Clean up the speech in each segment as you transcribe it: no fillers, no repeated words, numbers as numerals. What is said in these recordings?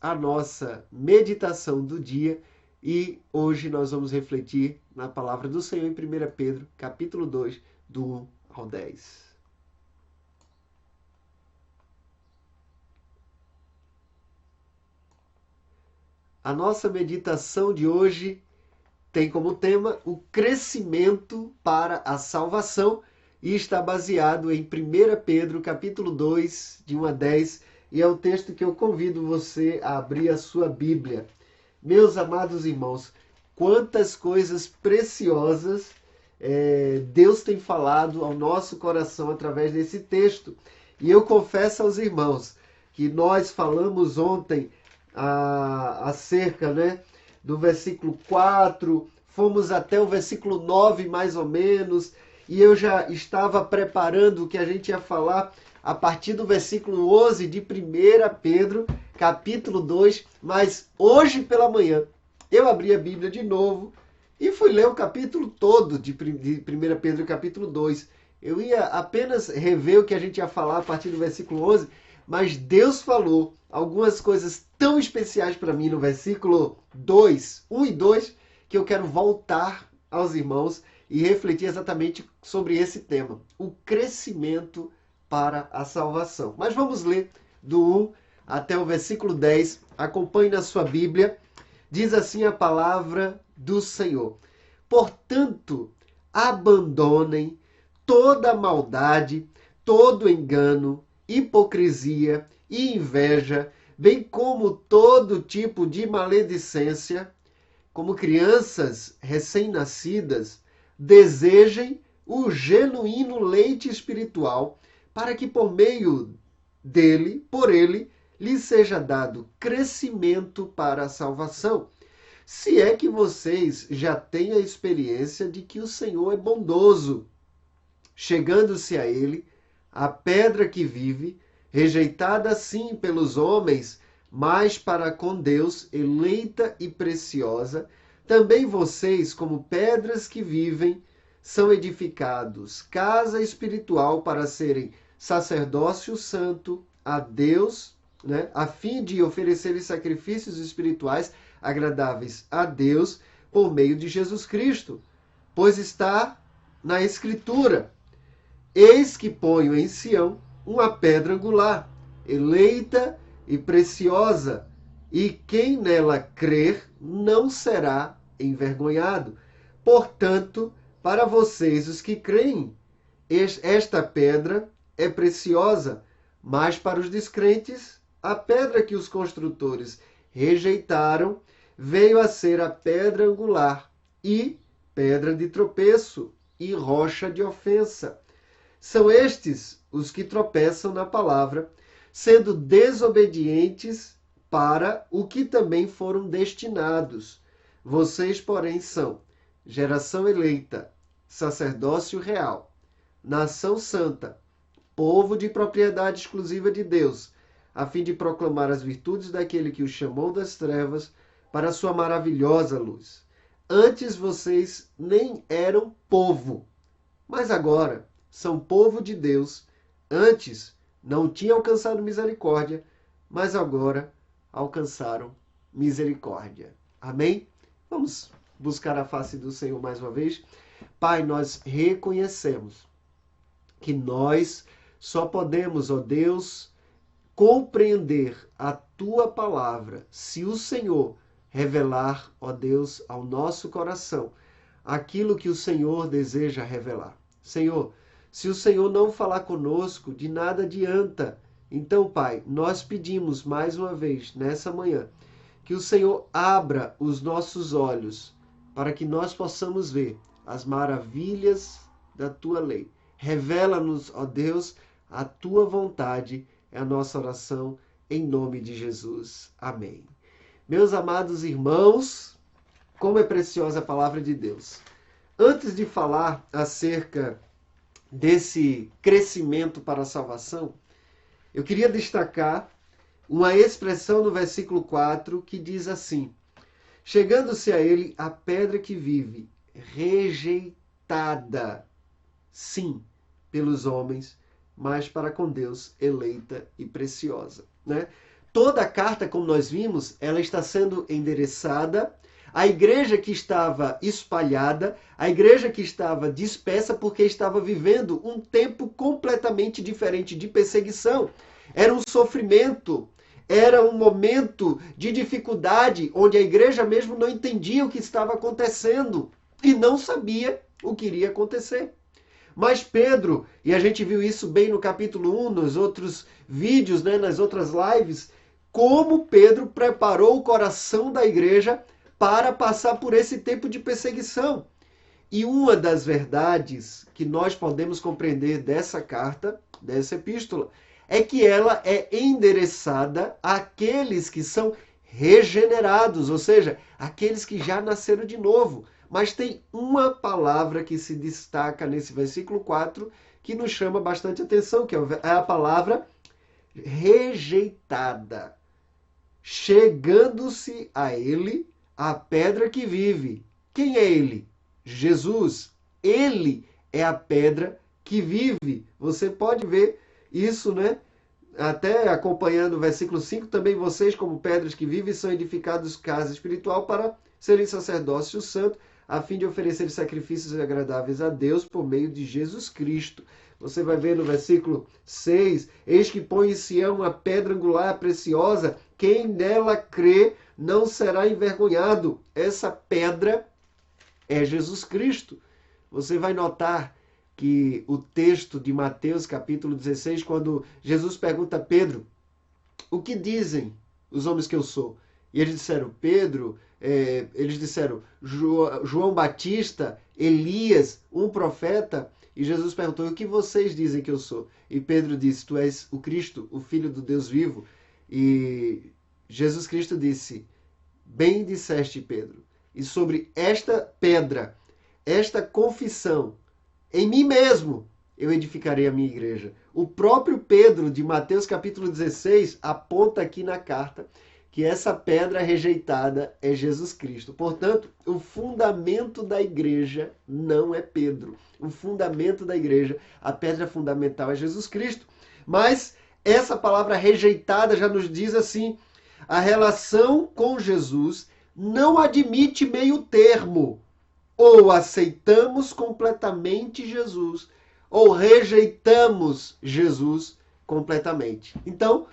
a nossa meditação do dia e hoje nós vamos refletir na palavra do Senhor em 1 Pedro, capítulo 2, do 1 ao 10. A nossa meditação de hoje tem como tema o crescimento para a salvação e está baseado em 1 Pedro, capítulo 2, de 1 a 10, e é o texto que eu convido você a abrir a sua Bíblia. Meus amados irmãos, quantas coisas preciosas Deus tem falado ao nosso coração através desse texto. E eu confesso aos irmãos que nós falamos ontem acerca, do versículo 4, fomos até o versículo 9 mais ou menos, e eu já estava preparando o que a gente ia falar a partir do versículo 11 de 1 Pedro, capítulo 2, mas hoje pela manhã eu abri a Bíblia de novo e fui ler o capítulo todo de 1 Pedro, capítulo 2. Eu ia apenas rever o que a gente ia falar a partir do versículo 11, mas Deus falou algumas coisas tão especiais para mim no versículo 2, 1 e 2, que eu quero voltar aos irmãos e refletir exatamente sobre esse tema, o crescimento para a salvação. Mas vamos ler do 1 até o versículo 10. Acompanhe na sua Bíblia. Diz assim a palavra do Senhor: portanto, abandonem toda maldade, todo engano, hipocrisia e inveja, bem como todo tipo de maledicência. Como crianças recém-nascidas, desejem o genuíno leite espiritual, para que por meio dele, por ele, lhe seja dado crescimento para a salvação. Se é que vocês já têm a experiência de que o Senhor é bondoso, chegando-se a ele, a pedra que vive, rejeitada sim pelos homens, mas para com Deus eleita e preciosa, também vocês, como pedras que vivem, são edificados casa espiritual para serem sacerdócio santo a Deus, a fim de oferecerem sacrifícios espirituais agradáveis a Deus por meio de Jesus Cristo. Pois está na Escritura: eis que ponho em Sião uma pedra angular, eleita e preciosa, e quem nela crer não será envergonhado. Portanto, para vocês, os que creem, esta pedra é preciosa, mas para os descrentes, a pedra que os construtores rejeitaram veio a ser a pedra angular e pedra de tropeço e rocha de ofensa. São estes os que tropeçam na palavra, sendo desobedientes para o que também foram destinados. Vocês, porém, são geração eleita, sacerdócio real, nação santa, povo de propriedade exclusiva de Deus, a fim de proclamar as virtudes daquele que os chamou das trevas para a sua maravilhosa luz. Antes vocês nem eram povo, mas agora são povo de Deus. Antes não tinham alcançado misericórdia, mas agora alcançaram misericórdia. Amém? Vamos buscar a face do Senhor mais uma vez. Pai, nós reconhecemos que nós só podemos, ó Deus, compreender a tua palavra se o Senhor revelar, ó Deus, ao nosso coração aquilo que o Senhor deseja revelar. Senhor, se o Senhor não falar conosco, de nada adianta. Então, Pai, nós pedimos mais uma vez, nessa manhã, que o Senhor abra os nossos olhos para que nós possamos ver as maravilhas da tua lei. Revela-nos, ó Deus, a tua vontade. É a nossa oração em nome de Jesus. Amém. Meus amados irmãos, como é preciosa a palavra de Deus. Antes de falar acerca desse crescimento para a salvação, eu queria destacar uma expressão no versículo 4 que diz assim: chegando-se a ele a pedra que vive, rejeitada, sim, pelos homens, mas para com Deus eleita e preciosa. toda a carta, como nós vimos, ela está sendo endereçada à igreja que estava espalhada, à igreja que estava dispersa, porque estava vivendo um tempo completamente diferente de perseguição. Era um sofrimento, era um momento de dificuldade, onde a igreja mesmo não entendia o que estava acontecendo e não sabia o que iria acontecer. Mas Pedro, e a gente viu isso bem no capítulo 1, nos outros vídeos, nas outras lives, como Pedro preparou o coração da igreja para passar por esse tempo de perseguição. E uma das verdades que nós podemos compreender dessa carta, dessa epístola, é que ela é endereçada àqueles que são regenerados, ou seja, aqueles que já nasceram de novo. Mas tem uma palavra que se destaca nesse versículo 4 que nos chama bastante atenção, que é a palavra rejeitada. Chegando-se a ele a pedra que vive. Quem é ele? Jesus. Ele é a pedra que vive. Você pode ver isso, até acompanhando o versículo 5, também vocês, como pedras que vivem, são edificados casa espiritual para serem sacerdócio santo, a fim de oferecer sacrifícios agradáveis a Deus por meio de Jesus Cristo. Você vai ver no versículo 6, eis que põe em Sião uma pedra angular preciosa, quem nela crê não será envergonhado. Essa pedra é Jesus Cristo. Você vai notar que o texto de Mateus capítulo 16, quando Jesus pergunta a Pedro, o que dizem os homens que eu sou? E eles disseram, eles disseram, João Batista, Elias, um profeta. E Jesus perguntou, o que vocês dizem que eu sou? E Pedro disse, tu és o Cristo, o Filho do Deus vivo. E Jesus Cristo disse, bem disseste, Pedro. E sobre esta pedra, esta confissão, em mim mesmo, eu edificarei a minha igreja. O próprio Pedro, de Mateus capítulo 16, aponta aqui na carta que essa pedra rejeitada é Jesus Cristo. Portanto, o fundamento da igreja não é Pedro. O fundamento da igreja, a pedra fundamental é Jesus Cristo. Mas essa palavra rejeitada já nos diz assim, a relação com Jesus não admite meio termo. Ou aceitamos completamente Jesus, ou rejeitamos Jesus completamente. Então,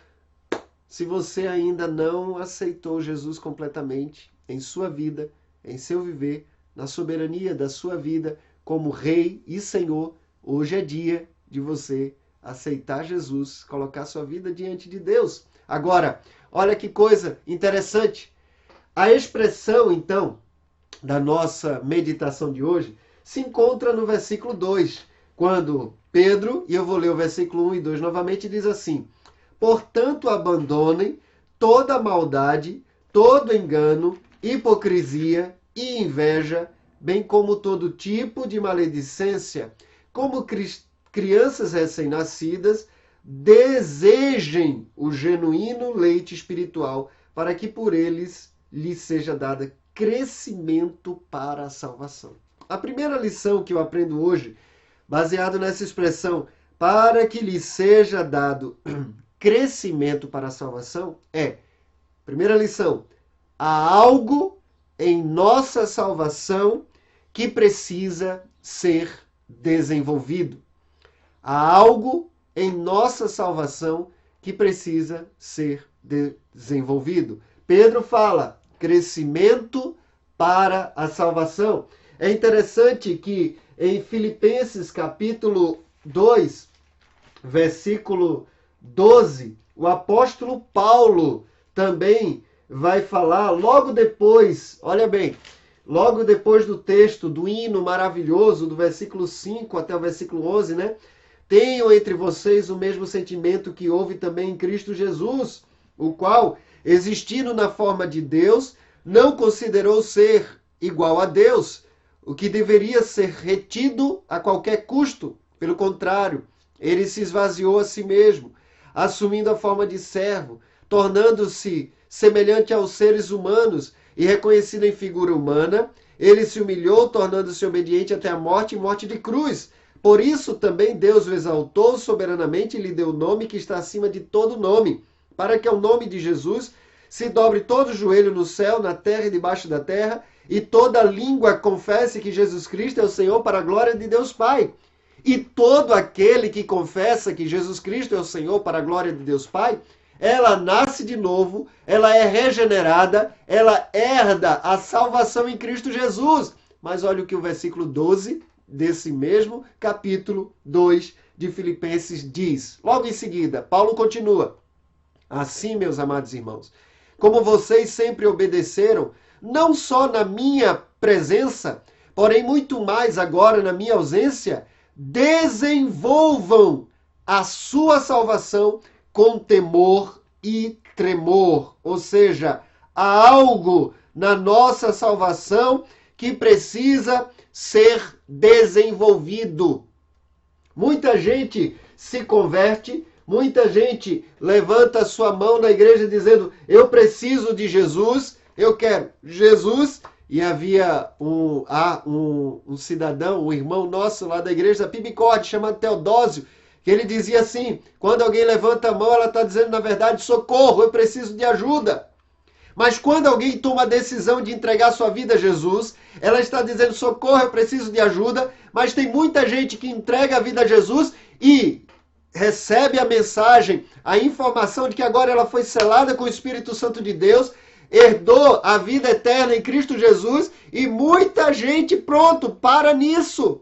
se você ainda não aceitou Jesus completamente em sua vida, em seu viver, na soberania da sua vida, como Rei e Senhor, hoje é dia de você aceitar Jesus, colocar sua vida diante de Deus. Agora, olha que coisa interessante. A expressão, então, da nossa meditação de hoje se encontra no versículo 2, quando Pedro, e eu vou ler o versículo 1 e 2 novamente, diz assim, portanto, abandonem toda maldade, todo engano, hipocrisia e inveja, bem como todo tipo de maledicência. Como crianças recém-nascidas, desejem o genuíno leite espiritual, para que por eles lhes seja dada crescimento para a salvação. A primeira lição que eu aprendo hoje, baseado nessa expressão, para que lhe seja dado crescimento para a salvação, primeira lição, há algo em nossa salvação que precisa ser desenvolvido. Há algo em nossa salvação que precisa ser desenvolvido. Pedro fala, crescimento para a salvação. É interessante que em Filipenses capítulo 2, versículo 12, o apóstolo Paulo também vai falar logo depois, olha bem, logo depois do texto do hino maravilhoso, do versículo 5 até o versículo 11, tenham entre vocês o mesmo sentimento que houve também em Cristo Jesus, o qual, existindo na forma de Deus, não considerou ser igual a Deus, o que deveria ser retido a qualquer custo. Pelo contrário, ele se esvaziou a si mesmo, assumindo a forma de servo, tornando-se semelhante aos seres humanos e reconhecido em figura humana, ele se humilhou, tornando-se obediente até a morte e morte de cruz. Por isso também Deus o exaltou soberanamente e lhe deu o nome que está acima de todo nome, para que ao nome de Jesus se dobre todo o joelho no céu, na terra e debaixo da terra, e toda língua confesse que Jesus Cristo é o Senhor para a glória de Deus Pai. E todo aquele que confessa que Jesus Cristo é o Senhor para a glória de Deus Pai, ela nasce de novo, ela é regenerada, ela herda a salvação em Cristo Jesus. Mas olha o que o versículo 12 desse mesmo capítulo 2 de Filipenses diz. Logo em seguida, Paulo continua. Assim, meus amados irmãos, como vocês sempre obedeceram, não só na minha presença, porém muito mais agora na minha ausência, desenvolvam a sua salvação com temor e tremor. Ou seja, há algo na nossa salvação que precisa ser desenvolvido. Muita gente se converte, muita gente levanta a sua mão na igreja dizendo: eu preciso de Jesus, eu quero Jesus. E havia um cidadão, um irmão nosso lá da igreja da Pibicorde, chamado Teodósio, que ele dizia assim: quando alguém levanta a mão, ela está dizendo, na verdade, socorro, eu preciso de ajuda. Mas quando alguém toma a decisão de entregar sua vida a Jesus, ela está dizendo, socorro, eu preciso de ajuda. Mas tem muita gente que entrega a vida a Jesus e recebe a mensagem, a informação de que agora ela foi selada com o Espírito Santo de Deus, herdou a vida eterna em Cristo Jesus, e muita gente, pronto, para nisso.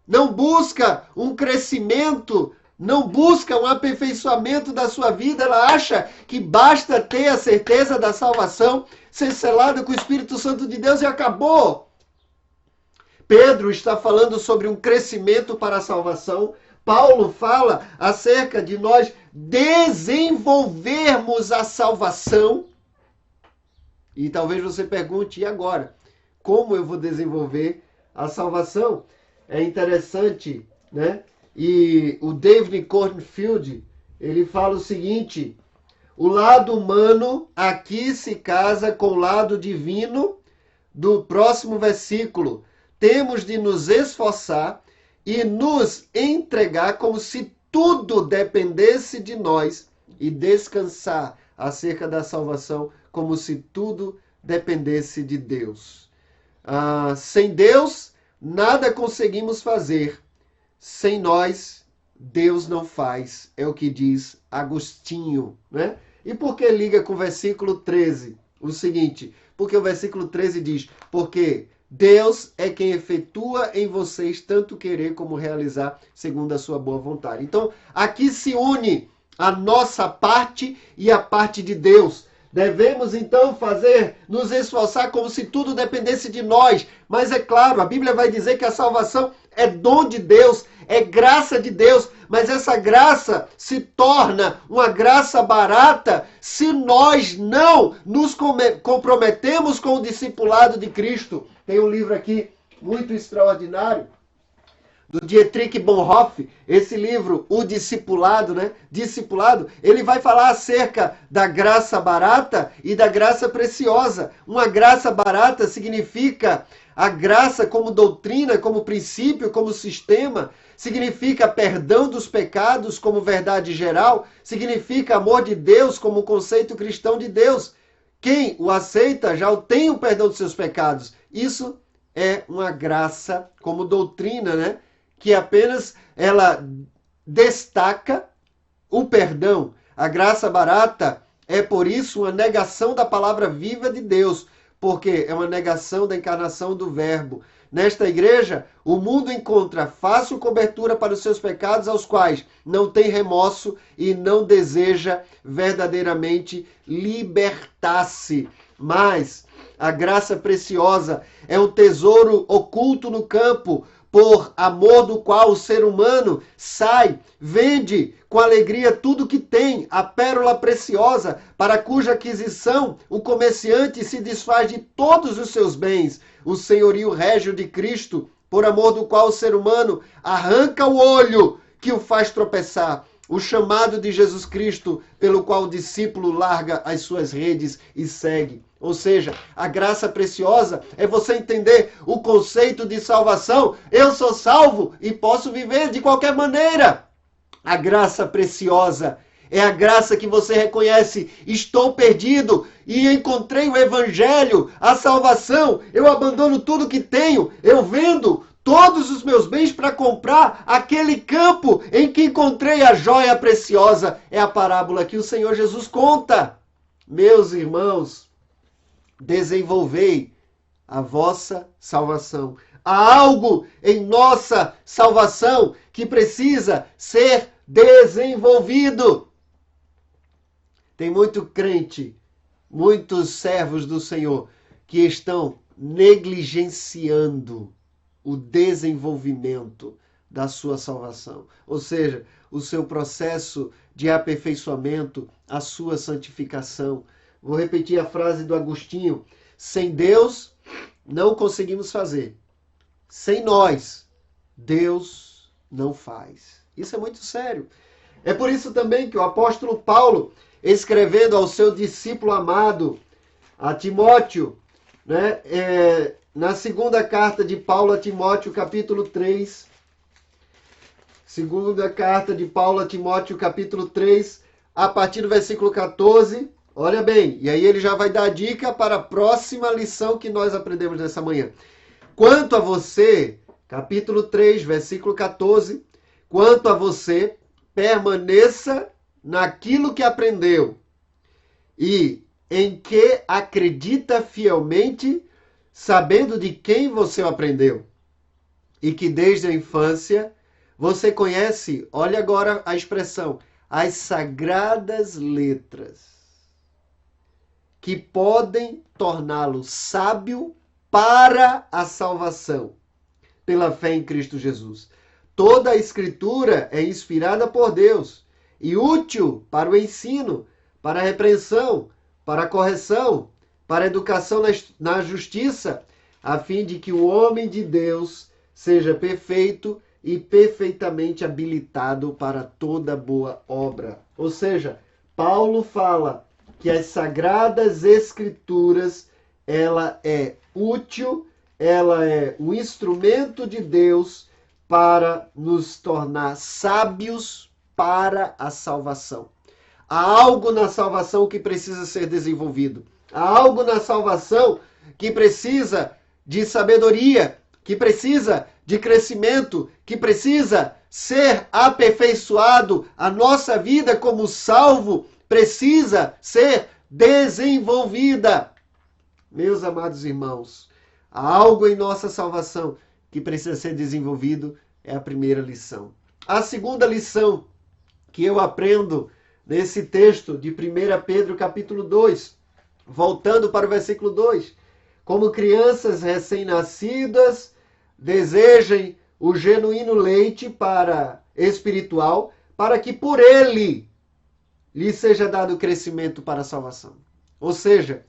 Não busca um crescimento, não busca um aperfeiçoamento da sua vida. Ela acha que basta ter a certeza da salvação, ser selada com o Espírito Santo de Deus e acabou. Pedro está falando sobre um crescimento para a salvação. Paulo fala acerca de nós desenvolvermos a salvação. E talvez você pergunte, e agora? Como eu vou desenvolver a salvação? É interessante, né? E o David Cornfield, ele fala o seguinte: o lado humano aqui se casa com o lado divino do próximo versículo. Temos de nos esforçar e nos entregar como se tudo dependesse de nós e descansar acerca da salvação como se tudo dependesse de Deus. Sem Deus, nada conseguimos fazer. Sem nós, Deus não faz. É o que diz Agostinho, né? E por que liga com o versículo 13? O seguinte, porque o versículo 13 diz, porque Deus é quem efetua em vocês tanto querer como realizar segundo a sua boa vontade. Então, aqui se une a nossa parte e a parte de Deus. Devemos então nos esforçar como se tudo dependesse de nós. Mas é claro, a Bíblia vai dizer que a salvação é dom de Deus, é graça de Deus. Mas essa graça se torna uma graça barata se nós não nos comprometemos com o discipulado de Cristo. Tem um livro aqui muito extraordinário, do Dietrich Bonhoeffer, esse livro, O Discipulado, né? Discipulado, ele vai falar acerca da graça barata e da graça preciosa. Uma graça barata significa a graça como doutrina, como princípio, como sistema, significa perdão dos pecados como verdade geral, significa amor de Deus como conceito cristão de Deus. Quem o aceita já tem o perdão dos seus pecados. Isso é uma graça como doutrina, né? Que apenas ela destaca o perdão. A graça barata é, por isso, uma negação da palavra viva de Deus, porque é uma negação da encarnação do Verbo. Nesta igreja, o mundo encontra fácil cobertura para os seus pecados, aos quais não tem remorso e não deseja verdadeiramente libertar-se. Mas a graça preciosa é um tesouro oculto no campo, por amor do qual o ser humano sai, vende com alegria tudo que tem, a pérola preciosa, para cuja aquisição o comerciante se desfaz de todos os seus bens, o senhorio régio de Cristo, por amor do qual o ser humano arranca o olho que o faz tropeçar, o chamado de Jesus Cristo, pelo qual o discípulo larga as suas redes e segue. Ou seja, a graça preciosa é você entender o conceito de salvação. Eu sou salvo e posso viver de qualquer maneira. A graça preciosa É a graça que você reconhece, estou perdido e encontrei o evangelho, a salvação. Eu abandono tudo que tenho, eu vendo todos os meus bens para comprar aquele campo em que encontrei a joia preciosa. É a parábola que o Senhor Jesus conta. Meus irmãos, desenvolvei a vossa salvação. Há algo em nossa salvação que precisa ser desenvolvido. Tem muito crente, muitos servos do Senhor que estão negligenciando o desenvolvimento da sua salvação. Ou seja, o seu processo de aperfeiçoamento, a sua santificação. Vou repetir a frase do Agostinho: sem Deus não conseguimos fazer. Sem nós, Deus não faz. Isso é muito sério. É por isso também que o apóstolo Paulo, escrevendo ao seu discípulo amado, a Timóteo, né, na segunda carta de Paulo a Timóteo, capítulo 3, segunda carta de Paulo a Timóteo, capítulo 3, a partir do versículo 14, olha bem, e aí ele já vai dar a dica para a próxima lição que nós aprendemos nessa manhã. Quanto a você, capítulo 3, versículo 14, quanto a você, permaneça naquilo que aprendeu e em que acredita fielmente, sabendo de quem você aprendeu e que desde a infância você conhece, olha agora a expressão, as sagradas letras, que podem torná-lo sábio para a salvação, pela fé em Cristo Jesus. Toda a Escritura é inspirada por Deus e útil para o ensino, para a repreensão, para a correção, para a educação na justiça, a fim de que o homem de Deus seja perfeito e perfeitamente habilitado para toda boa obra. Ou seja, Paulo fala que as Sagradas Escrituras, ela é útil, ela é um instrumento de Deus para nos tornar sábios para a salvação. Há algo na salvação que precisa ser desenvolvido. Há algo na salvação que precisa de sabedoria, que precisa de crescimento, que precisa ser aperfeiçoado. A nossa vida como salvo precisa ser desenvolvida. Meus amados irmãos, há algo em nossa salvação que precisa ser desenvolvido, é a primeira lição. A segunda lição que eu aprendo nesse texto de 1 Pedro capítulo 2, voltando para o versículo 2, como crianças recém-nascidas, desejem o genuíno leite espiritual, para que por ele lhe seja dado crescimento para a salvação. Ou seja,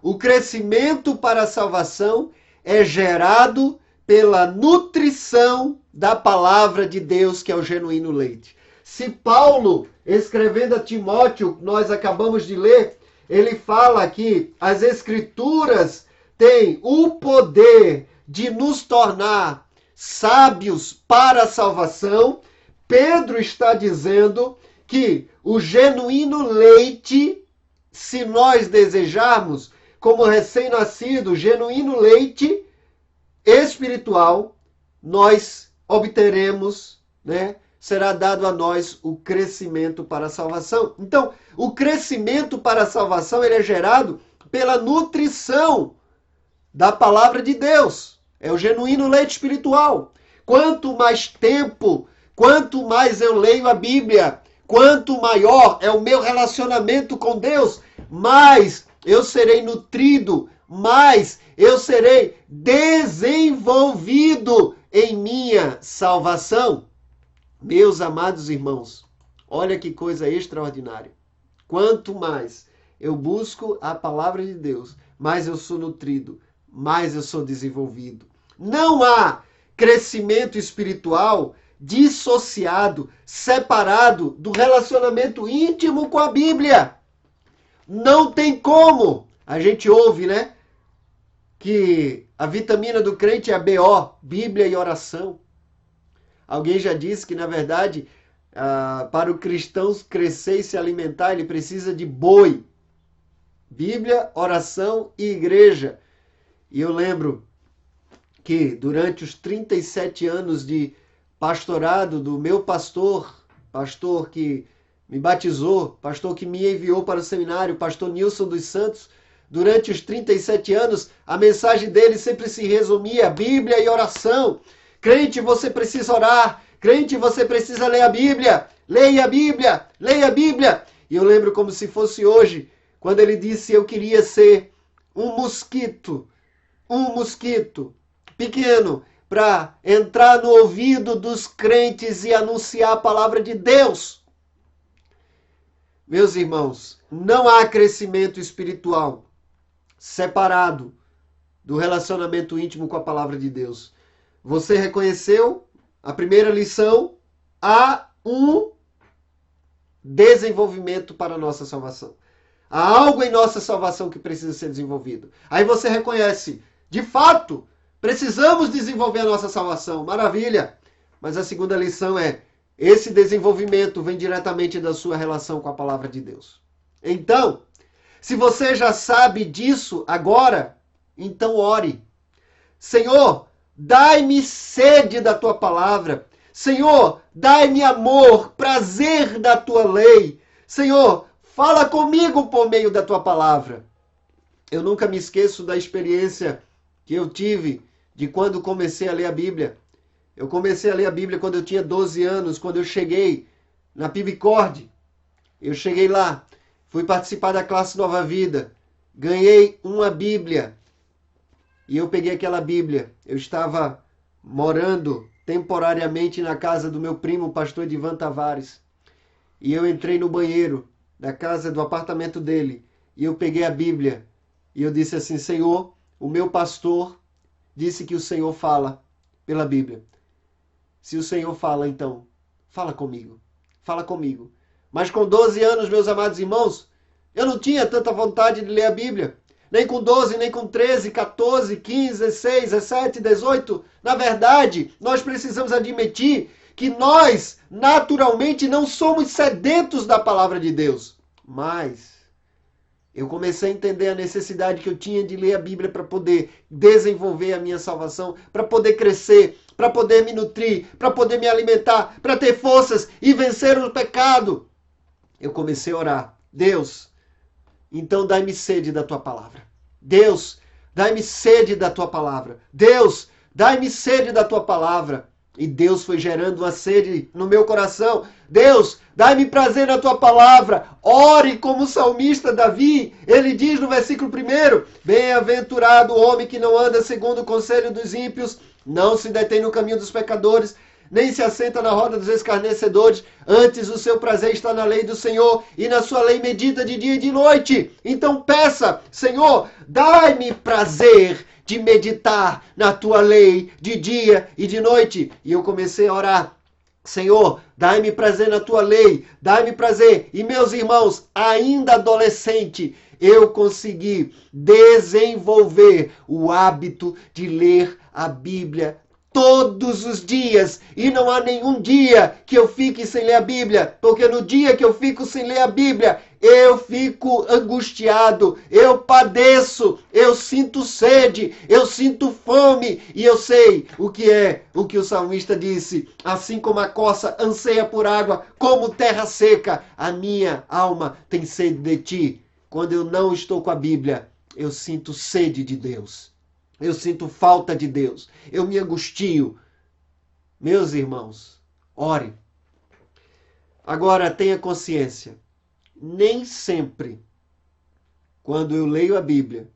o crescimento para a salvação é gerado pela nutrição da palavra de Deus, que é o genuíno leite. Se Paulo, escrevendo a Timóteo, nós acabamos de ler, ele fala que as Escrituras têm o poder de nos tornar sábios para a salvação. Pedro está dizendo que o genuíno leite, se nós desejarmos, como recém-nascido, genuíno leite espiritual, nós obteremos, será dado a nós o crescimento para a salvação. Então, o crescimento para a salvação ele é gerado pela nutrição da palavra de Deus. É o genuíno leite espiritual. Quanto mais tempo, quanto mais eu leio a Bíblia, quanto maior é o meu relacionamento com Deus, mais eu serei nutrido, mais eu serei desenvolvido em minha salvação. Meus amados irmãos, olha que coisa extraordinária. Quanto mais eu busco a palavra de Deus, mais eu sou nutrido, mais eu sou desenvolvido. Não há crescimento espiritual dissociado, separado do relacionamento íntimo com a Bíblia. Não tem como. A gente ouve, que a vitamina do crente é a BO, Bíblia e oração. Alguém já disse que, na verdade, para o cristão crescer e se alimentar, ele precisa de boi. Bíblia, oração e igreja. E eu lembro que durante os 37 anos de pastorado do meu pastor que me batizou, pastor que me enviou para o seminário, pastor Nilson dos Santos, durante os 37 anos, a mensagem dele sempre se resumia a Bíblia e oração. Crente, você precisa orar. Crente, você precisa ler a Bíblia. Leia a Bíblia, leia a Bíblia. E eu lembro como se fosse hoje, quando ele disse eu queria ser um mosquito pequeno, para entrar no ouvido dos crentes e anunciar a palavra de Deus. Meus irmãos, não há crescimento espiritual separado do relacionamento íntimo com a palavra de Deus. Você reconheceu a primeira lição? Há um desenvolvimento para a nossa salvação. Há algo em nossa salvação que precisa ser desenvolvido. Aí você reconhece, de fato, precisamos desenvolver a nossa salvação. Maravilha! Mas a segunda lição é, esse desenvolvimento vem diretamente da sua relação com a palavra de Deus. Então, se você já sabe disso agora, então ore. Senhor, dai-me sede da tua palavra. Senhor, dai-me amor, prazer da tua lei. Senhor, fala comigo por meio da tua palavra. Eu nunca me esqueço da experiência que eu tive de quando comecei a ler a Bíblia. Eu comecei a ler a Bíblia quando eu tinha 12 anos, quando eu cheguei na Pibicorde. Eu cheguei lá, fui participar da classe Nova Vida, ganhei uma Bíblia. E eu peguei aquela Bíblia. Eu estava morando temporariamente na casa do meu primo, o pastor Edivan Tavares. E eu entrei no banheiro da casa, do apartamento dele. E eu peguei a Bíblia. E eu disse assim, Senhor, o meu pastor disse que o Senhor fala pela Bíblia. Se o Senhor fala, então, fala comigo. Fala comigo. Mas com 12 anos, meus amados irmãos, eu não tinha tanta vontade de ler a Bíblia. Nem com 12, nem com 13, 14, 15, 16, 17, 18. Na verdade, nós precisamos admitir que nós, naturalmente, não somos sedentos da palavra de Deus. Mas eu comecei a entender a necessidade que eu tinha de ler a Bíblia para poder desenvolver a minha salvação, para poder crescer, para poder me nutrir, para poder me alimentar, para ter forças e vencer o pecado. Eu comecei a orar. Deus, então dai-me sede da tua palavra. Deus, dai-me sede da tua palavra. Deus, dai-me sede da tua palavra. E Deus foi gerando uma sede no meu coração. Deus, dai-me prazer na tua palavra. Ore como o salmista Davi. Ele diz no versículo 1, bem-aventurado o homem que não anda segundo o conselho dos ímpios, não se detém no caminho dos pecadores, nem se assenta na roda dos escarnecedores. Antes o seu prazer está na lei do Senhor, e na sua lei medita de dia e de noite. Então peça, Senhor, dai-me prazer de meditar na tua lei de dia e de noite. E eu comecei a orar. Senhor, dai-me prazer na tua lei, dai-me prazer. E meus irmãos, ainda adolescente, eu consegui desenvolver o hábito de ler a Bíblia todos os dias, e não há nenhum dia que eu fique sem ler a Bíblia, porque no dia que eu fico sem ler a Bíblia, eu fico angustiado, eu padeço, eu sinto sede, eu sinto fome, e eu sei o que o salmista disse, assim como a corça anseia por água, como terra seca, a minha alma tem sede de ti. Quando eu não estou com a Bíblia, eu sinto sede de Deus. Eu sinto falta de Deus. Eu me angustio. Meus irmãos, ore. Agora, tenha consciência. Nem sempre, quando eu leio a Bíblia,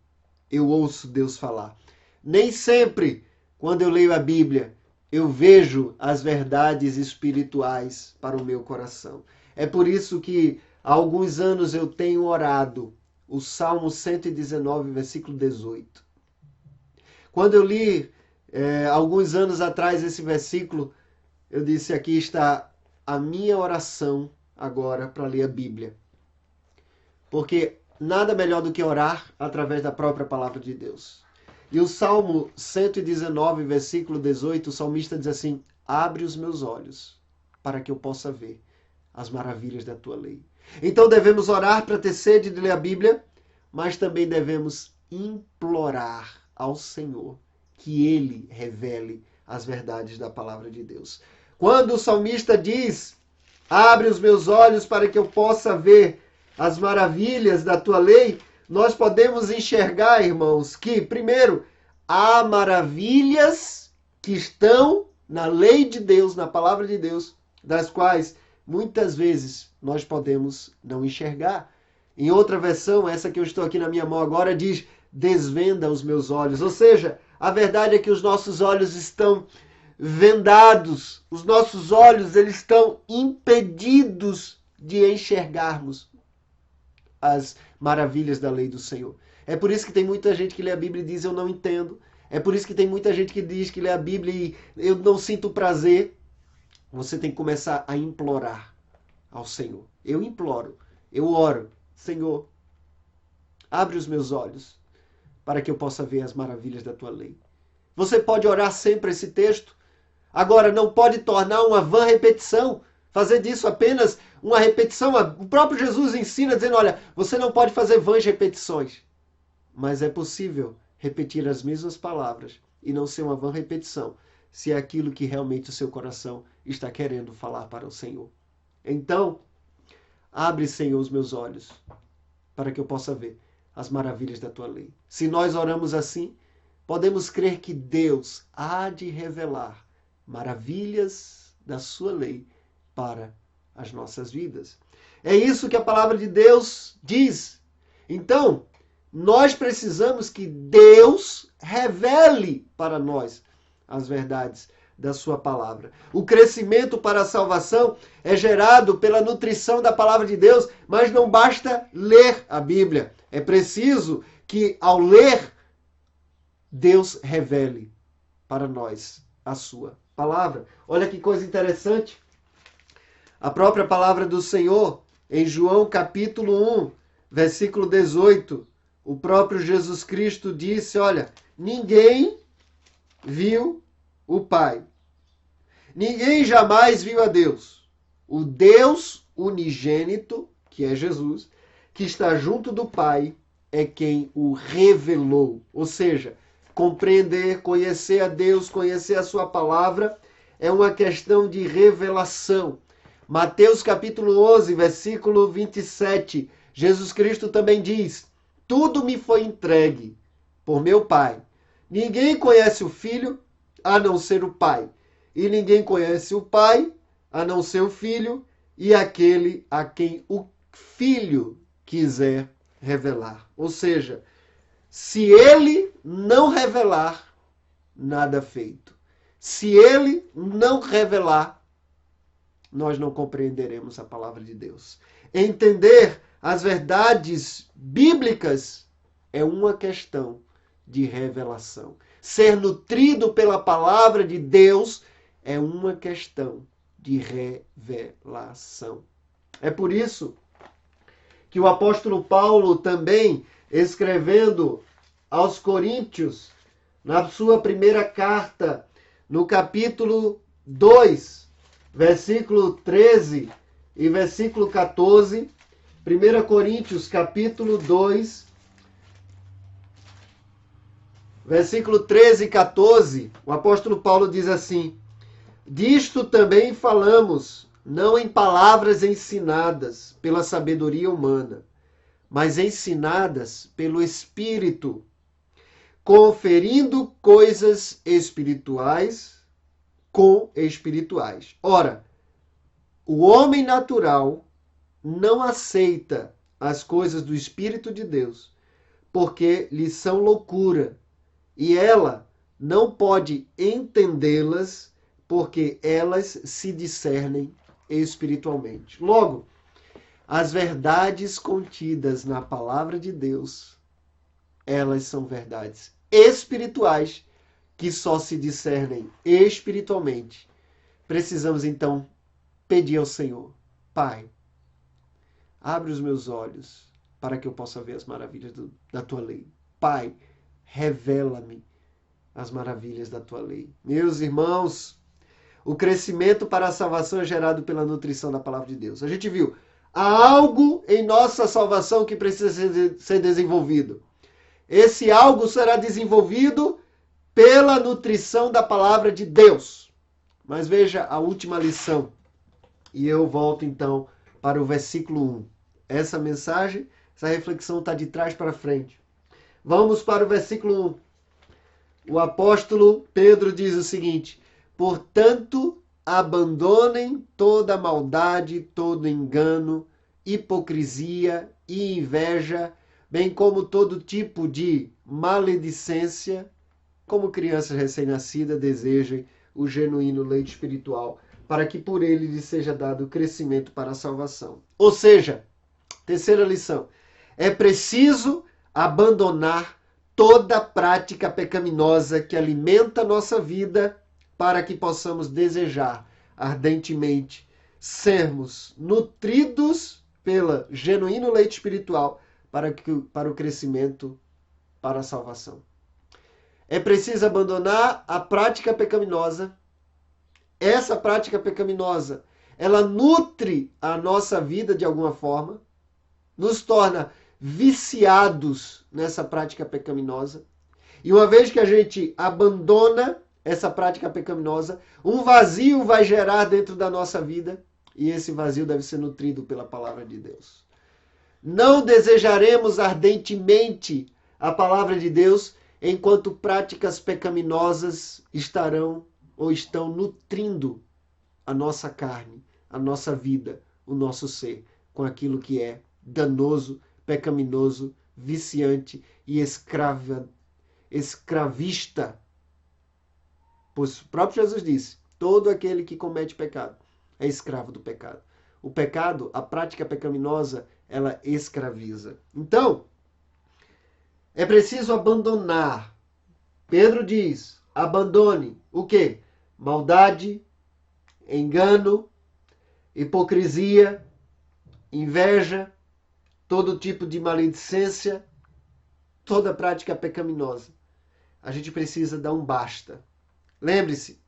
eu ouço Deus falar. Nem sempre, quando eu leio a Bíblia, eu vejo as verdades espirituais para o meu coração. É por isso que há alguns anos eu tenho orado o Salmo 119, versículo 18. Quando eu li alguns anos atrás esse versículo, eu disse, aqui está a minha oração agora para ler a Bíblia. Porque nada melhor do que orar através da própria palavra de Deus. E o Salmo 119, versículo 18, o salmista diz assim, abre os meus olhos para que eu possa ver. as maravilhas da tua lei. Então devemos orar para ter sede de ler a Bíblia, mas também devemos implorar ao Senhor que Ele revele as verdades da palavra de Deus. Quando o salmista diz: abre os meus olhos para que eu possa ver as maravilhas da tua lei, nós podemos enxergar, irmãos, que, primeiro, há maravilhas que estão na lei de Deus, na palavra de Deus, das quais muitas vezes nós podemos não enxergar. Em outra versão, essa que eu estou aqui na minha mão agora, diz: desvenda os meus olhos. Ou seja, a verdade é que os nossos olhos estão vendados, os nossos olhos eles estão impedidos de enxergarmos as maravilhas da lei do Senhor. É por isso que tem muita gente que lê a Bíblia e diz: eu não entendo. É por isso que tem muita gente que diz que lê a Bíblia e eu não sinto prazer. Você tem que começar a implorar ao Senhor. Eu imploro, eu oro: Senhor, abre os meus olhos para que eu possa ver as maravilhas da tua lei. Você pode orar sempre esse texto. Agora, não pode tornar uma vã repetição, fazer disso apenas uma repetição. O próprio Jesus ensina dizendo: olha, você não pode fazer vãs repetições. Mas é possível repetir as mesmas palavras e não ser uma vã repetição, se é aquilo que realmente o seu coração está querendo falar para o Senhor. Então, abre, Senhor, os meus olhos para que eu possa ver as maravilhas da tua lei. Se nós oramos assim, podemos crer que Deus há de revelar maravilhas da sua lei para as nossas vidas. É isso que a palavra de Deus diz. Então, nós precisamos que Deus revele para nós as verdades da sua palavra. O crescimento para a salvação é gerado pela nutrição da palavra de Deus, mas não basta ler a Bíblia. É preciso que, ao ler, Deus revele para nós a sua palavra. Olha que coisa interessante. A própria palavra do Senhor, em João capítulo 1, versículo 18, o próprio Jesus Cristo disse: olha, ninguém viu o Pai. Ninguém jamais viu a Deus. O Deus unigênito, que é Jesus, que está junto do Pai, é quem o revelou. Ou seja, compreender, conhecer a Deus, conhecer a sua palavra, é uma questão de revelação. Mateus capítulo 11, versículo 27, Jesus Cristo também diz: tudo me foi entregue por meu Pai. Ninguém conhece o Filho a não ser o Pai. E ninguém conhece o Pai a não ser o Filho e aquele a quem o Filho quiser revelar. Ou seja, se ele não revelar, nada feito. Se ele não revelar, nós não compreenderemos a palavra de Deus. Entender as verdades bíblicas é uma questão de revelação. Ser nutrido pela palavra de Deus é uma questão de revelação. É por isso que o apóstolo Paulo também, escrevendo aos Coríntios, na sua primeira carta, no capítulo 2, versículo 13 e versículo 14, 1 Coríntios capítulo 2, versículo 13 e 14, o apóstolo Paulo diz assim: disto também falamos, não em palavras ensinadas pela sabedoria humana, mas ensinadas pelo Espírito, conferindo coisas espirituais com espirituais. Ora, o homem natural não aceita as coisas do Espírito de Deus, porque lhe são loucura, e ela não pode entendê-las, porque elas se discernem espiritualmente. Logo, as verdades contidas na palavra de Deus, elas são verdades espirituais que só se discernem espiritualmente. Precisamos então pedir ao Senhor: Pai, abre os meus olhos para que eu possa ver as maravilhas da tua lei. Pai, revela-me as maravilhas da tua lei. Meus irmãos, O crescimento para a salvação é gerado pela nutrição da palavra de Deus. A gente viu, há algo em nossa salvação que precisa ser desenvolvido. Esse algo será desenvolvido pela nutrição da palavra de Deus. Mas veja a última lição. E eu volto então para o versículo 1. Essa mensagem, essa reflexão está de trás para frente. Vamos para o versículo 1. O apóstolo Pedro diz o seguinte: portanto, abandonem toda maldade, todo engano, hipocrisia e inveja, bem como todo tipo de maledicência, como crianças recém-nascidas desejem o genuíno leite espiritual, para que por ele lhe seja dado crescimento para a salvação. Ou seja, terceira lição, é preciso abandonar toda prática pecaminosa que alimenta a nossa vida para que possamos desejar ardentemente sermos nutridos pelo genuíno leite espiritual para o crescimento, para a salvação. É preciso abandonar a prática pecaminosa. Essa prática pecaminosa, ela nutre a nossa vida de alguma forma, nos torna viciados nessa prática pecaminosa. E uma vez que a gente abandona essa prática pecaminosa, um vazio vai gerar dentro da nossa vida, e esse vazio deve ser nutrido pela palavra de Deus. Não desejaremos ardentemente a palavra de Deus enquanto práticas pecaminosas estarão ou estão nutrindo a nossa carne, a nossa vida, o nosso ser, com aquilo que é danoso, pecaminoso, viciante e escravista. Pois o próprio Jesus disse, todo aquele que comete pecado é escravo do pecado. O pecado, a prática pecaminosa, ela escraviza. Então, é preciso abandonar. Pedro diz, abandone o quê? Maldade, engano, hipocrisia, inveja, todo tipo de maledicência, toda prática pecaminosa. A gente precisa dar um basta. Lembre-se,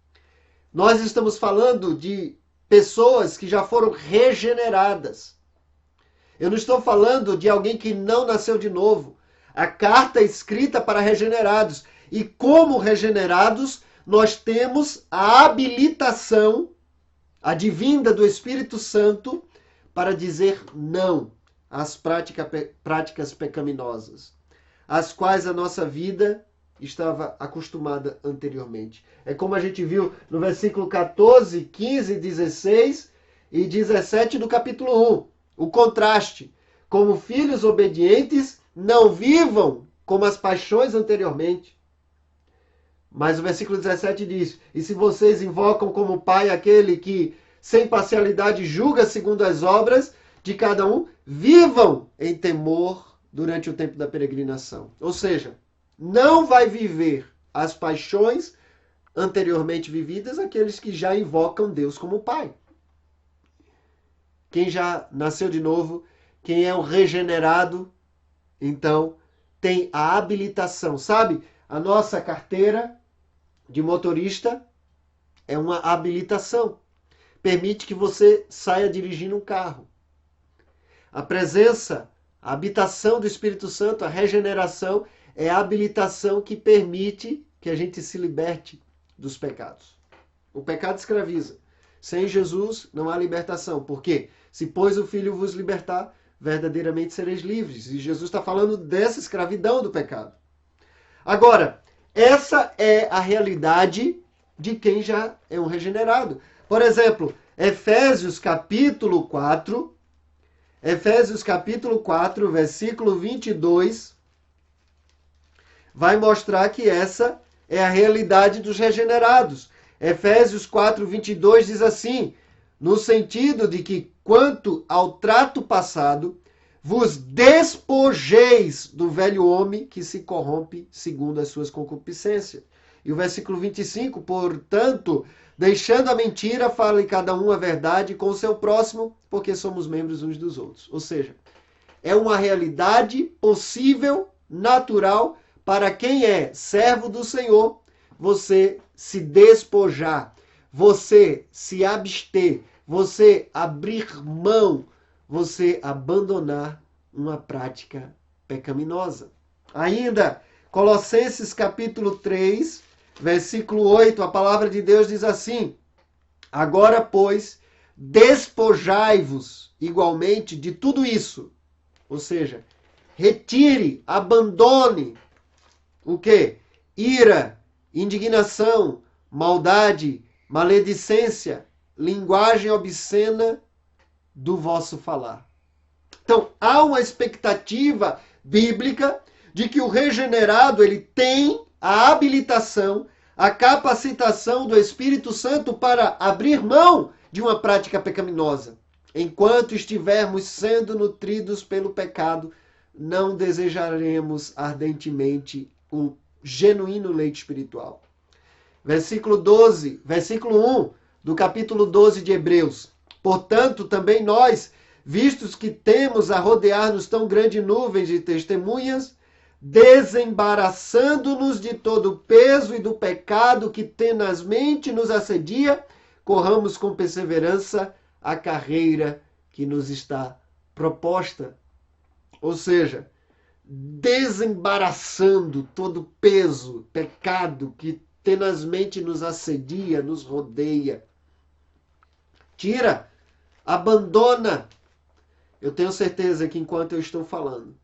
nós estamos falando de pessoas que já foram regeneradas. Eu não estou falando de alguém que não nasceu de novo. A carta é escrita para regenerados. E como regenerados, nós temos a habilitação, a advinda do Espírito Santo, para dizer não às práticas pecaminosas, às quais a nossa vida estava acostumada anteriormente. É como a gente viu no versículo 14, 15, 16 e 17 do capítulo 1. O contraste. Como filhos obedientes, não vivam como as paixões anteriormente. Mas o versículo 17 diz, e se vocês invocam como pai aquele que, sem parcialidade, julga segundo as obras de cada um, vivam em temor durante o tempo da peregrinação. Ou seja, não vai viver as paixões anteriormente vividas aqueles que já invocam Deus como pai. Quem já nasceu de novo, quem é o regenerado, então tem a habilitação. Sabe, a nossa carteira de motorista é uma habilitação. Permite que você saia dirigindo um carro. A presença, a habitação do Espírito Santo, a regeneração, é a habilitação que permite que a gente se liberte dos pecados. O pecado escraviza. Sem Jesus não há libertação. Por quê? Se, pois, o Filho vos libertar, verdadeiramente sereis livres. E Jesus está falando dessa escravidão do pecado. Agora, essa é a realidade de quem já é um regenerado. Por exemplo, Efésios capítulo 4, versículo 22, vai mostrar que essa é a realidade dos regenerados. Efésios 4, 22 diz assim, no sentido de que, quanto ao trato passado, vos despojeis do velho homem que se corrompe segundo as suas concupiscências. E o versículo 25, portanto, deixando a mentira, fale cada um a verdade com o seu próximo, porque somos membros uns dos outros. Ou seja, é uma realidade possível, natural, para quem é servo do Senhor, você se despojar, você se abster, você abrir mão, você abandonar uma prática pecaminosa. Ainda, Colossenses capítulo 3, versículo 8, a palavra de Deus diz assim: agora, pois, despojai-vos igualmente de tudo isso. Ou seja, retire, abandone o quê? Ira, indignação, maldade, maledicência, linguagem obscena do vosso falar. Então, há uma expectativa bíblica de que o regenerado ele tem a habilitação, a capacitação do Espírito Santo para abrir mão de uma prática pecaminosa. Enquanto estivermos sendo nutridos pelo pecado, não desejaremos ardentemente o genuíno leite espiritual. Versículo 12, versículo 1 do capítulo 12 de Hebreus. Portanto, também nós, vistos que temos a rodear-nos tão grande nuvem de testemunhas, desembaraçando-nos de todo o peso e do pecado que tenazmente nos assedia, corramos com perseverança a carreira que nos está proposta. Ou seja, desembaraçando todo o peso, pecado que tenazmente nos assedia, nos rodeia. Tira, abandona. Eu tenho certeza que enquanto eu estou falando,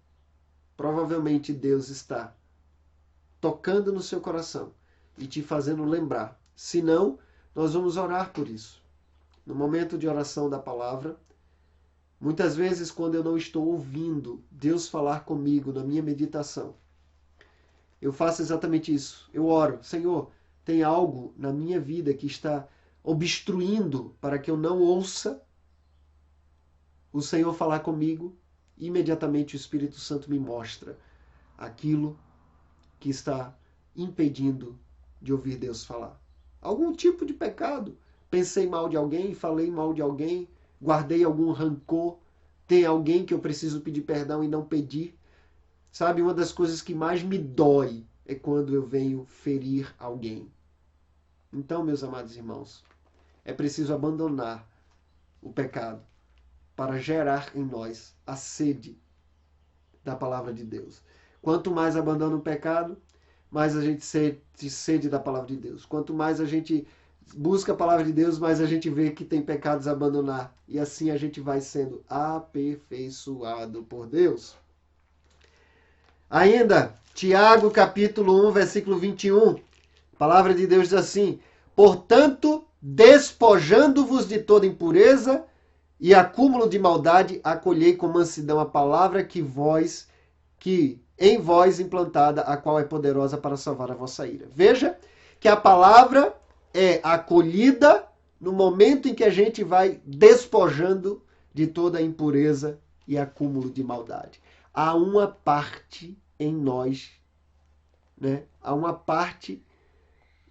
provavelmente Deus está tocando no seu coração e te fazendo lembrar. Se não, nós vamos orar por isso. No momento de oração da palavra, muitas vezes quando eu não estou ouvindo Deus falar comigo na minha meditação, eu faço exatamente isso. Eu oro, Senhor, tem algo na minha vida que está obstruindo para que eu não ouça o Senhor falar comigo. Imediatamente o Espírito Santo me mostra aquilo que está impedindo de ouvir Deus falar. Algum tipo de pecado. Pensei mal de alguém, falei mal de alguém, guardei algum rancor, tem alguém que eu preciso pedir perdão e não pedir. Sabe, uma das coisas que mais me dói é quando eu venho ferir alguém. Então, meus amados irmãos, é preciso abandonar o pecado para gerar em nós a sede da palavra de Deus. Quanto mais abandona o pecado, mais a gente sede da palavra de Deus. Quanto mais a gente busca a palavra de Deus, mais a gente vê que tem pecados a abandonar. E assim a gente vai sendo aperfeiçoado por Deus. Ainda, Tiago capítulo 1, versículo 21. A palavra de Deus diz assim: portanto, despojando-vos de toda impureza e acúmulo de maldade, acolhei com mansidão a palavra que em vós implantada, a qual é poderosa para salvar a vossa ira. Veja que a palavra é acolhida no momento em que a gente vai despojando de toda a impureza e acúmulo de maldade. Há uma parte em nós, né? Há uma parte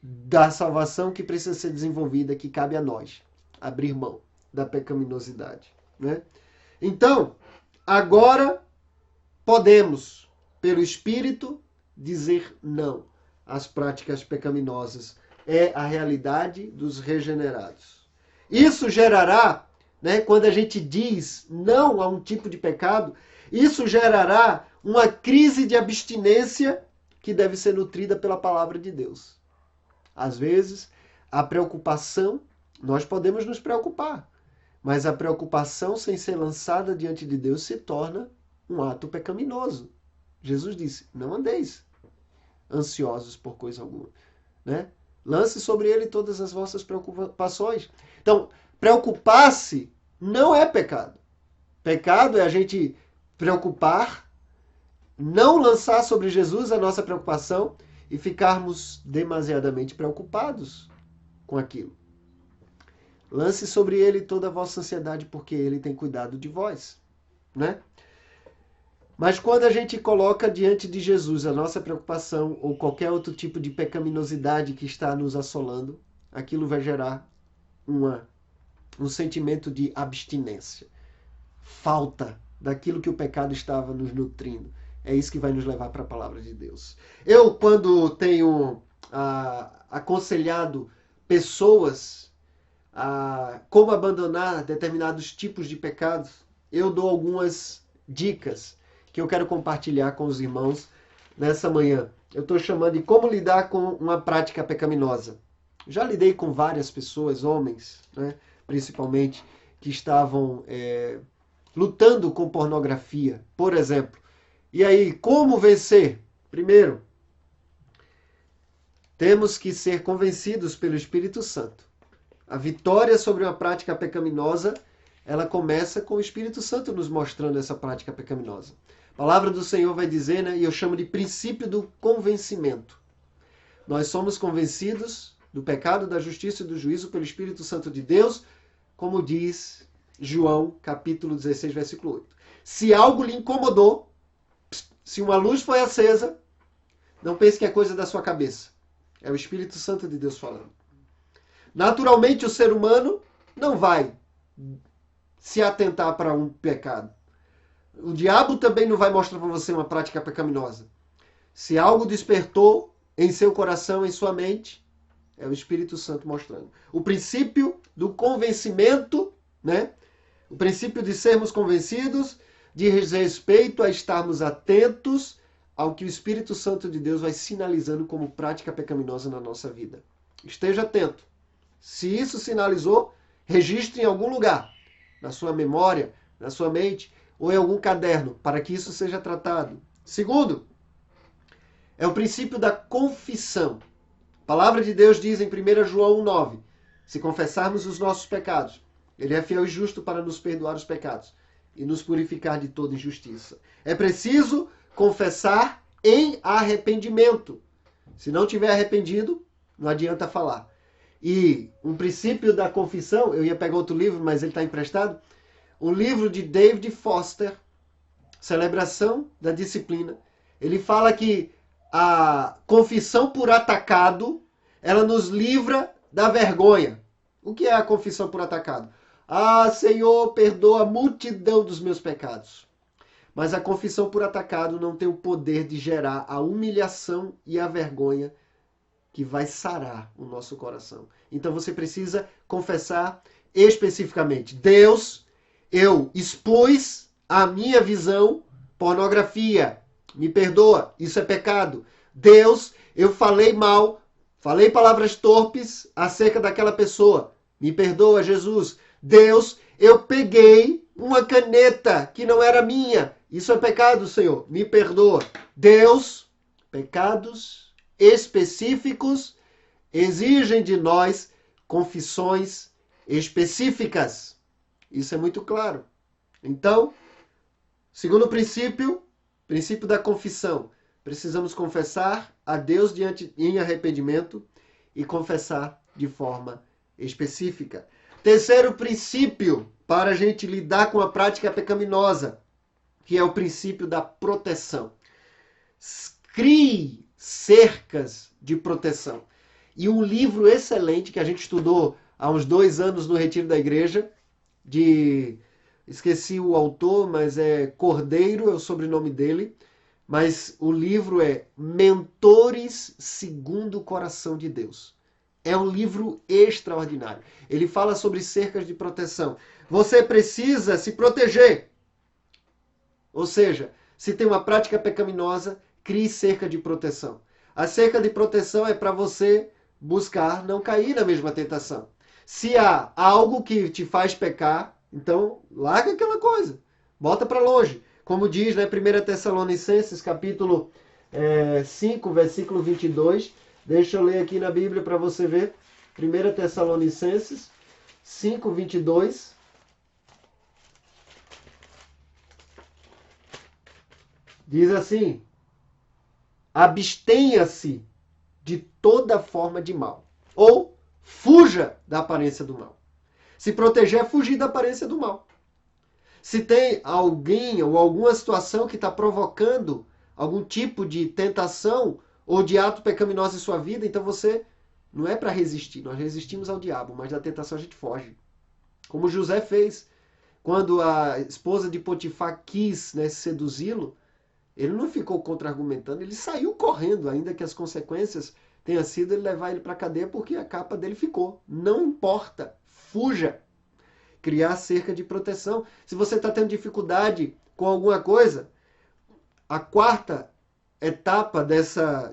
da salvação que precisa ser desenvolvida, que cabe a nós abrir mão da pecaminosidade, né? Então, agora podemos, pelo Espírito, dizer não às práticas pecaminosas. É a realidade dos regenerados. Isso gerará, né, quando a gente diz não a um tipo de pecado, isso gerará uma crise de abstinência que deve ser nutrida pela palavra de Deus. Às vezes, a preocupação, nós podemos nos preocupar, mas a preocupação sem ser lançada diante de Deus se torna um ato pecaminoso. Jesus disse, não andeis ansiosos por coisa alguma, né? Lance sobre ele todas as vossas preocupações. Então, preocupar-se não é pecado. Pecado é a gente preocupar, não lançar sobre Jesus a nossa preocupação e ficarmos demasiadamente preocupados com aquilo. Lance sobre ele toda a vossa ansiedade, porque ele tem cuidado de vós, né? Mas quando a gente coloca diante de Jesus a nossa preocupação ou qualquer outro tipo de pecaminosidade que está nos assolando, aquilo vai gerar um sentimento de abstinência. Falta daquilo que o pecado estava nos nutrindo. É isso que vai nos levar para a palavra de Deus. Eu, quando tenho aconselhado pessoas como abandonar determinados tipos de pecados, eu dou algumas dicas que eu quero compartilhar com os irmãos nessa manhã. Eu estou chamando de como lidar com uma prática pecaminosa. Já lidei com várias pessoas, homens, né, principalmente, que estavam lutando com pornografia, por exemplo. E aí, como vencer? Primeiro, temos que ser convencidos pelo Espírito Santo. A vitória sobre uma prática pecaminosa, ela começa com o Espírito Santo nos mostrando essa prática pecaminosa. A palavra do Senhor vai dizer, né, e eu chamo de princípio do convencimento. Nós somos convencidos do pecado, da justiça e do juízo pelo Espírito Santo de Deus, como diz João, capítulo 16, versículo 8. Se algo lhe incomodou, se uma luz foi acesa, não pense que é coisa da sua cabeça. É o Espírito Santo de Deus falando. Naturalmente, o ser humano não vai se atentar para um pecado. O diabo também não vai mostrar para você uma prática pecaminosa. Se algo despertou em seu coração, em sua mente, é o Espírito Santo mostrando. O princípio do convencimento, né? O princípio de sermos convencidos diz respeito a estarmos atentos ao que o Espírito Santo de Deus vai sinalizando como prática pecaminosa na nossa vida. Esteja atento. Se isso sinalizou, registre em algum lugar, na sua memória, na sua mente, ou em algum caderno, para que isso seja tratado. Segundo, é o princípio da confissão. A palavra de Deus diz em 1 João 9, se confessarmos os nossos pecados, Ele é fiel e justo para nos perdoar os pecados e nos purificar de toda injustiça. É preciso confessar em arrependimento. Se não tiver arrependido, não adianta falar. E um princípio da confissão, eu ia pegar outro livro, mas ele está emprestado, um livro de David Foster, Celebração da Disciplina. Ele fala que a confissão por atacado, ela nos livra da vergonha. O que é a confissão por atacado? Ah, Senhor, perdoa a multidão dos meus pecados. Mas a confissão por atacado não tem o poder de gerar a humilhação e a vergonha que vai sarar o nosso coração. Então você precisa confessar especificamente. Deus, eu expus a minha visão, pornografia, me perdoa, isso é pecado. Deus, eu falei mal, falei palavras torpes acerca daquela pessoa, me perdoa, Jesus. Deus, eu peguei uma caneta que não era minha, isso é pecado, Senhor, me perdoa. Deus, pecados específicos exigem de nós confissões específicas. Isso é muito claro. Então, segundo princípio da confissão, precisamos confessar a Deus em arrependimento e confessar de forma específica. Terceiro princípio para a gente lidar com a prática pecaminosa, que é o princípio da proteção. Crie cercas de proteção. E um livro excelente que a gente estudou há uns 2 anos no Retiro da Igreja, esqueci o autor, mas é Cordeiro, é o sobrenome dele, mas o livro é Mentores Segundo o Coração de Deus. É um livro extraordinário. Ele fala sobre cercas de proteção. Você precisa se proteger. Ou seja, se tem uma prática pecaminosa, crie cerca de proteção. A cerca de proteção é para você buscar não cair na mesma tentação. Se há algo que te faz pecar, então larga aquela coisa. Bota para longe. Como diz, né, 1 Tessalonicenses, capítulo 5, versículo 22. Deixa eu ler aqui na Bíblia para você ver. 1 Tessalonicenses 5, 22. Diz assim: abstenha-se de toda forma de mal. Ou fuja da aparência do mal. Se proteger é fugir da aparência do mal. Se tem alguém ou alguma situação que está provocando algum tipo de tentação ou de ato pecaminoso em sua vida, então você não é para resistir. Nós resistimos ao diabo, mas da tentação a gente foge. Como José fez. Quando a esposa de Potifar quis, né, seduzi-lo, ele não ficou contra-argumentando, ele saiu correndo, ainda que as consequências tenha sido ele levar ele para a cadeia, porque a capa dele ficou. Não importa. fuja. Criar cerca de proteção. Se você está tendo dificuldade com alguma coisa, a quarta etapa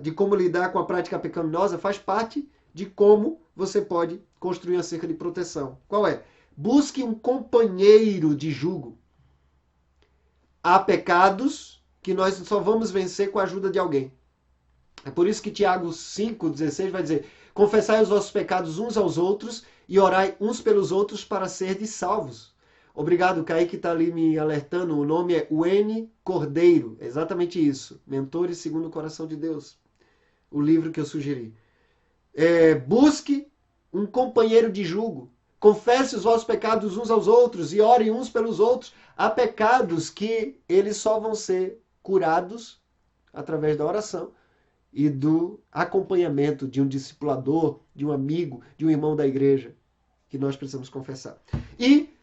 de como lidar com a prática pecaminosa faz parte de como você pode construir uma cerca de proteção. Qual é? Busque um companheiro de jugo. Há pecados que nós só vamos vencer com a ajuda de alguém. É por isso que Tiago 5,16 vai dizer: confessai os vossos pecados uns aos outros e orai uns pelos outros para serdes salvos. Obrigado, Kaique, está ali me alertando. O nome é Wayne Cordeiro. É exatamente isso. Mentores segundo o coração de Deus. O livro que eu sugeri. Busque um companheiro de jugo. Confesse os vossos pecados uns aos outros e orem uns pelos outros. Há pecados que eles só vão ser curados através da oração e do acompanhamento de um discipulador, de um amigo, de um irmão da igreja, que nós precisamos confessar. E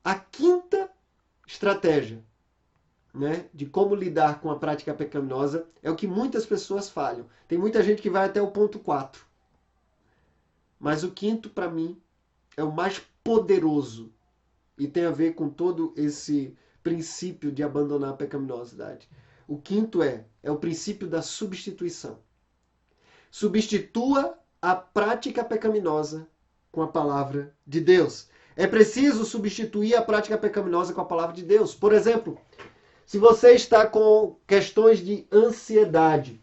a quinta estratégia, né, de como lidar com a prática pecaminosa é o que muitas pessoas falham. Tem muita gente que vai até o ponto 4. Mas o quinto, para mim, é o mais poderoso e tem a ver com todo esse princípio de abandonar a pecaminosidade. O quinto é o princípio da substituição. Substitua a prática pecaminosa com a palavra de Deus. É preciso substituir a prática pecaminosa com a palavra de Deus. Por exemplo, se você está com questões de ansiedade,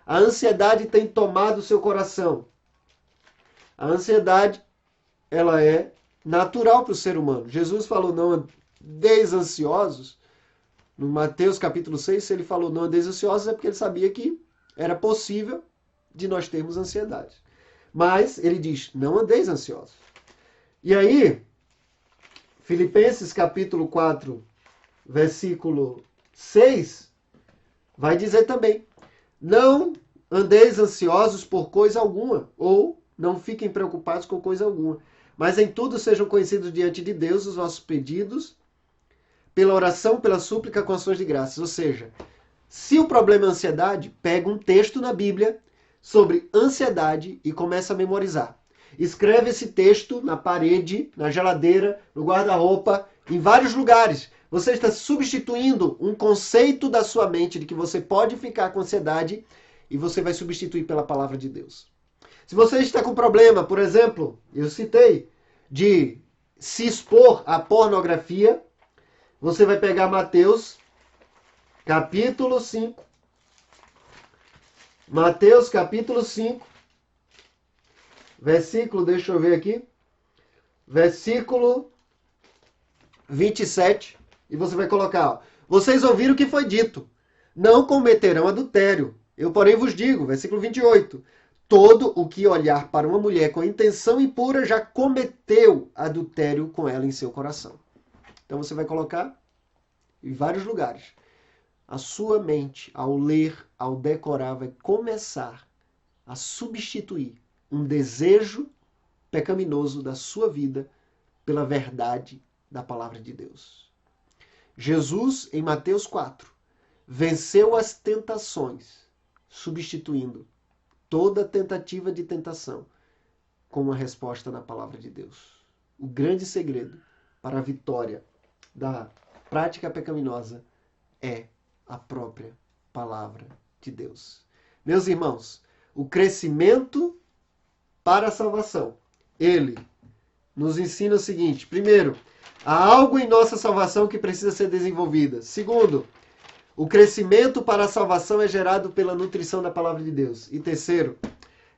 a ansiedade tem tomado o seu coração. A ansiedade, ela é natural para o ser humano. Jesus falou: não andeis ansiosos. No Mateus capítulo 6, se ele falou não andeis ansiosos, é porque ele sabia que era possível de nós termos ansiedade. Mas ele diz: não andeis ansiosos. E aí, Filipenses capítulo 4, versículo 6, vai dizer também: não andeis ansiosos por coisa alguma, ou não fiquem preocupados com coisa alguma, mas em tudo sejam conhecidos diante de Deus os vossos pedidos, pela oração, pela súplica, com ações de graças. Ou seja, se o problema é ansiedade, pega um texto na Bíblia sobre ansiedade e começa a memorizar. Escreve esse texto na parede, na geladeira, no guarda-roupa, em vários lugares. Você está substituindo um conceito da sua mente de que você pode ficar com ansiedade e você vai substituir pela palavra de Deus. Se você está com problema, por exemplo, eu citei, de se expor à pornografia, você vai pegar Mateus capítulo 5. Mateus capítulo 5. Versículo, deixa eu ver aqui. Versículo 27. E você vai colocar: ó, vocês ouviram o que foi dito: não cometerão adultério. Eu, porém, vos digo, versículo 28. Todo o que olhar para uma mulher com intenção impura já cometeu adultério com ela em seu coração. Então você vai colocar em vários lugares. A sua mente, ao ler, ao decorar, vai começar a substituir um desejo pecaminoso da sua vida pela verdade da palavra de Deus. Jesus, em Mateus 4, venceu as tentações, substituindo toda tentativa de tentação com uma resposta na palavra de Deus. O grande segredo para a vitória da prática pecaminosa é a própria palavra de Deus. Meus irmãos, o crescimento para a salvação, ele nos ensina o seguinte: primeiro, há algo em nossa salvação que precisa ser desenvolvido. Segundo, o crescimento para a salvação é gerado pela nutrição da palavra de Deus. E terceiro,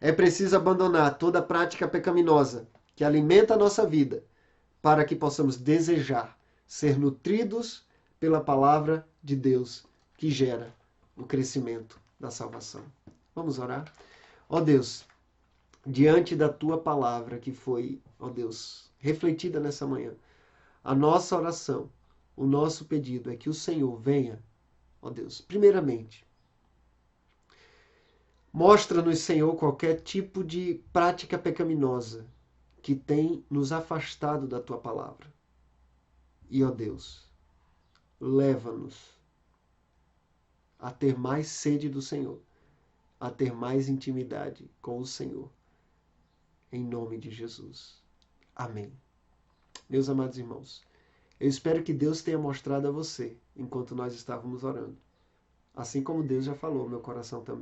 é preciso abandonar toda prática pecaminosa que alimenta a nossa vida para que possamos desejar ser nutridos pela palavra de Deus que gera o crescimento da salvação. Vamos orar? Ó Deus, diante da tua palavra que foi, ó Deus, refletida nessa manhã, a nossa oração, o nosso pedido é que o Senhor venha, ó Deus, primeiramente, mostra-nos, Senhor, qualquer tipo de prática pecaminosa que tem nos afastado da tua palavra. E, ó Deus, leva-nos a ter mais sede do Senhor, a ter mais intimidade com o Senhor. Em nome de Jesus. Amém. Meus amados irmãos, eu espero que Deus tenha mostrado a você, enquanto nós estávamos orando. Assim como Deus já falou ao meu coração também.